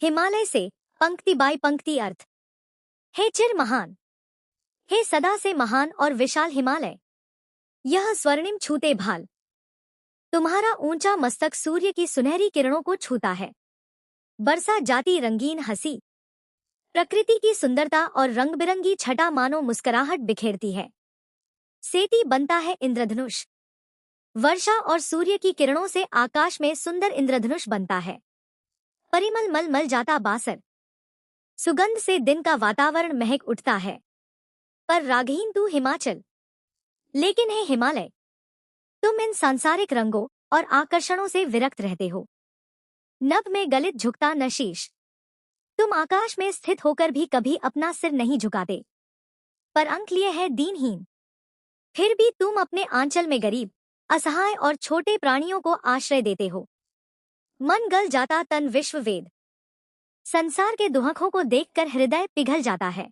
हिमालय से पंक्ति बाई पंक्ति अर्थ। हे चिर महान, हे सदा से महान और विशाल हिमालय, यह स्वर्णिम छूते भाल। तुम्हारा ऊंचा मस्तक सूर्य की सुनहरी किरणों को छूता है। बरसा जाती रंगीन हंसी, प्रकृति की सुंदरता और रंग बिरंगी छटा मानो मुस्कुराहट बिखेरती है। सेती बनता है इंद्रधनुष, वर्षा और सूर्य की किरणों से आकाश में सुंदर इंद्रधनुष बनता है। परिमल मल मल जाता बासर, सुगंध से दिन का वातावरण महक उठता है। पर रागहीन तू हिमाचल, लेकिन है हिमालय, तुम इन सांसारिक रंगों और आकर्षणों से विरक्त रहते हो। नभ में गलित झुकता न शीश, तुम आकाश में स्थित होकर भी कभी अपना सिर नहीं झुकाते। पर अंक लिए है दीनहीन, फिर भी तुम अपने आंचल में गरीब, असहाय और छोटे प्राणियों को आश्रय देते हो। मन गल जाता तन विश्व वेद, संसार के दुहकों को देखकर हृदय पिघल जाता है।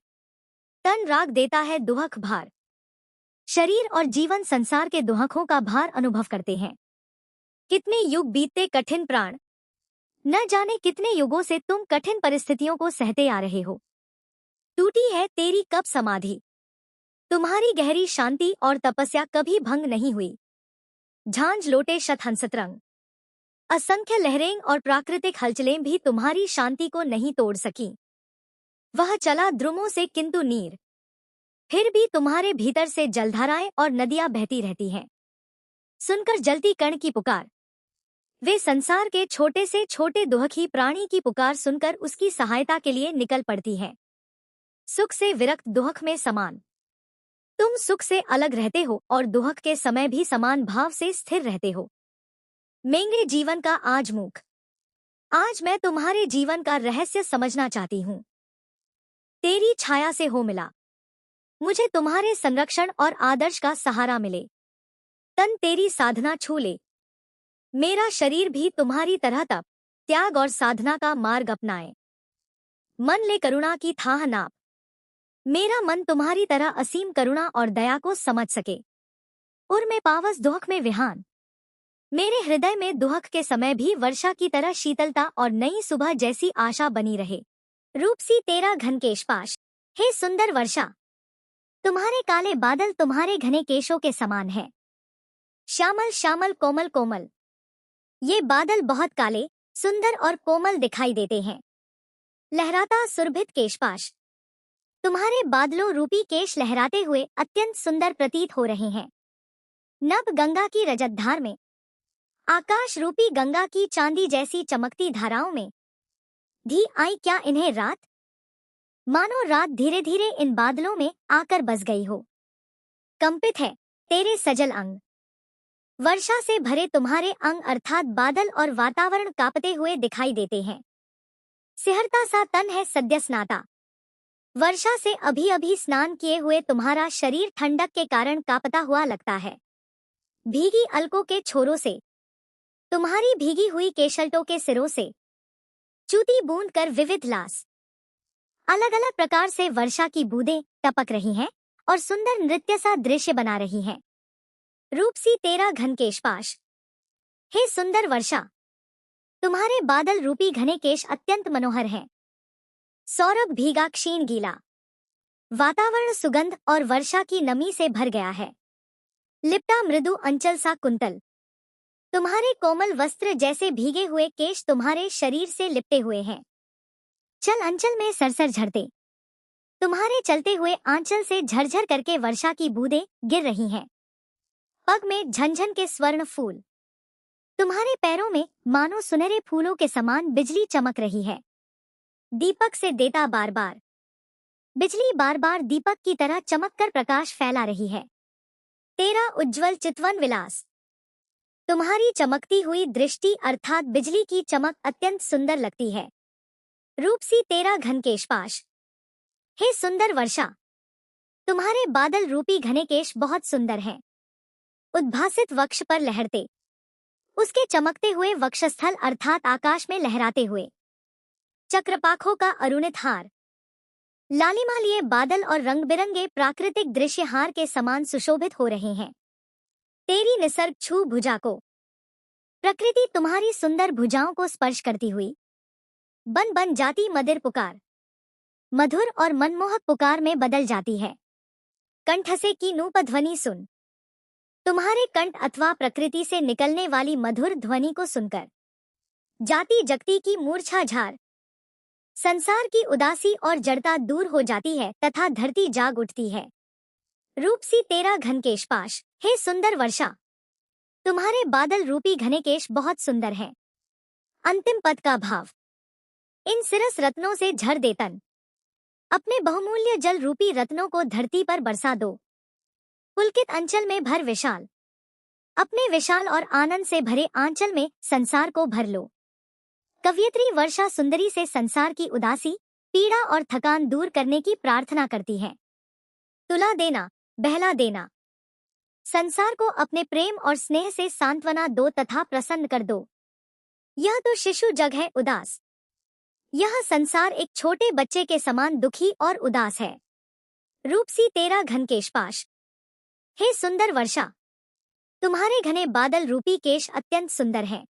तन राग देता है दुहक भार, शरीर और जीवन संसार के दुहकों का भार अनुभव करते हैं। कितने युग बीतते कठिन प्राण, न जाने कितने युगों से तुम कठिन परिस्थितियों को सहते आ रहे हो। टूटी है तेरी कब समाधि, तुम्हारी गहरी शांति और तपस्या कभी भंग नहीं हुई। झांझ लोटे शतहंसतरंग, असंख्य लहरें और प्राकृतिक हलचलें भी तुम्हारी शांति को नहीं तोड़ सकी। वह चला द्रुमों से किंतु नीर, फिर भी तुम्हारे भीतर से जलधाराएं और नदियां बहती रहती हैं। सुनकर जलती कण की पुकार, वे संसार के छोटे से छोटे दुहखी प्राणी की पुकार सुनकर उसकी सहायता के लिए निकल पड़ती हैं। सुख से विरक्त दुहक में समान, तुम सुख से अलग रहते हो और दुहक के समय भी समान भाव से स्थिर रहते हो। मेरे जीवन का आज मुख, आज मैं तुम्हारे जीवन का रहस्य समझना चाहती हूँ। तेरी छाया से हो मिला, मुझे तुम्हारे संरक्षण और आदर्श का सहारा मिले। तन तेरी साधना छू ले, मेरा शरीर भी तुम्हारी तरह तप, त्याग और साधना का मार्ग अपनाए। मन ले करुणा की थाह नाप, मेरा मन तुम्हारी तरह असीम करुणा और दया को समझ सके। उर में पावस दुहक में विहान, मेरे हृदय में दुहक के समय भी वर्षा की तरह शीतलता और नई सुबह जैसी आशा बनी रहे। रूप सी तेरा घन केशपाश, हे सुंदर वर्षा, तुम्हारे काले बादल तुम्हारे घने केशों के समान है। श्यामल श्यामल कोमल कोमल, ये बादल बहुत काले, सुंदर और कोमल दिखाई देते हैं। लहराता सुरभित केशपाश, तुम्हारे बादलों रूपी केश लहराते हुए अत्यंत सुंदर प्रतीत हो रहे हैं। नभ गंगा की रजत धार में, आकाश रूपी गंगा की चांदी जैसी चमकती धाराओं में धी आई क्या इन्हें रात, मानो रात धीरे धीरे इन बादलों में आकर बस गई हो। कंपित है तेरे सजल अंग, वर्षा से भरे तुम्हारे अंग अर्थात बादल और वातावरण कांपते हुए दिखाई देते हैं। सिहरता सा तन है सद्य स्नाता, वर्षा से अभी अभी स्नान किए हुए तुम्हारा शरीर ठंडक के कारण कांपता हुआ लगता है। भीगी अलकों के छोरों से, तुम्हारी भीगी हुई केशल्टों के सिरों से चूती बूंद कर विविध लास, अलग अलग प्रकार से वर्षा की बूंदें टपक रही हैं और सुंदर नृत्य सा दृश्य बना रही हैं। रूप सी तेरा घन केशपाश, हे सुंदर वर्षा, तुम्हारे बादल रूपी घने केश अत्यंत मनोहर हैं। सौरभ भीगा क्षीण गीला, वातावरण सुगंध और वर्षा की नमी से भर गया है। लिपटा मृदु अंचल सा कुंतल, तुम्हारे कोमल वस्त्र जैसे भीगे हुए केश तुम्हारे शरीर से लिपटे हुए हैं। चल अंचल में सरसर झड़ते, तुम्हारे चलते हुए आंचल से झरझर करके वर्षा की बूंदें गिर रही हैं। पग में झनझन के स्वर्ण फूल, तुम्हारे पैरों में मानो सुनहरे फूलों के समान बिजली चमक रही है। दीपक से देता बार बार, बिजली बार बार दीपक की तरह चमककर प्रकाश फैला रही है। तेरा उज्ज्वल चितवन विलास, तुम्हारी चमकती हुई दृष्टि अर्थात बिजली की चमक अत्यंत सुंदर लगती है। रूप सी तेरा घन केशपाश, हे सुंदर वर्षा, तुम्हारे बादल रूपी घने केश बहुत सुंदर हैं। उद्भासित वक्ष पर लहरते, उसके चमकते हुए वक्षस्थल अर्थात आकाश में लहराते हुए चक्रपाखों का अरुणित हार, लालिमा लिए बादल और रंग बिरंगे प्राकृतिक दृश्य हार के समान सुशोभित हो रहे हैं। तेरी निसर्ग छू भुजा को, प्रकृति तुम्हारी सुंदर भुजाओं को स्पर्श करती हुई बन बन जाती मदिर पुकार, मधुर और मनमोहक पुकार में बदल जाती है। कंठ से की नूप ध्वनि सुन, तुम्हारे कंठ अथवा प्रकृति से निकलने वाली मधुर ध्वनि को सुनकर जाती जगती की मूर्छा झार, संसार की उदासी और जड़ता दूर हो जाती है तथा धरती जाग उठती है। रूप सी तेरा घनकेश पाश, हे सुंदर वर्षा, तुम्हारे बादल रूपी घने केश बहुत सुंदर हैं। अंतिम पद का भाव, इन सिरस रत्नों से झर दे तन, अपने बहुमूल्य जल रूपी रत्नों को धरती पर बरसा दो। पुलकित अंचल में भर विशाल, अपने विशाल और आनंद से भरे आंचल में संसार को भर लो। कवयित्री वर्षा सुंदरी से संसार की उदासी, पीड़ा और थकान दूर करने की प्रार्थना करती है। तुला देना, बहला देना, संसार को अपने प्रेम और स्नेह से सांत्वना दो तथा प्रसन्न कर दो। यह तो शिशु जग है उदास, यह संसार एक छोटे बच्चे के समान दुखी और उदास है। रूप सी तेरा घनकेश पाश, हे सुंदर वर्षा, तुम्हारे घने बादल रूपी केश अत्यंत सुंदर हैं।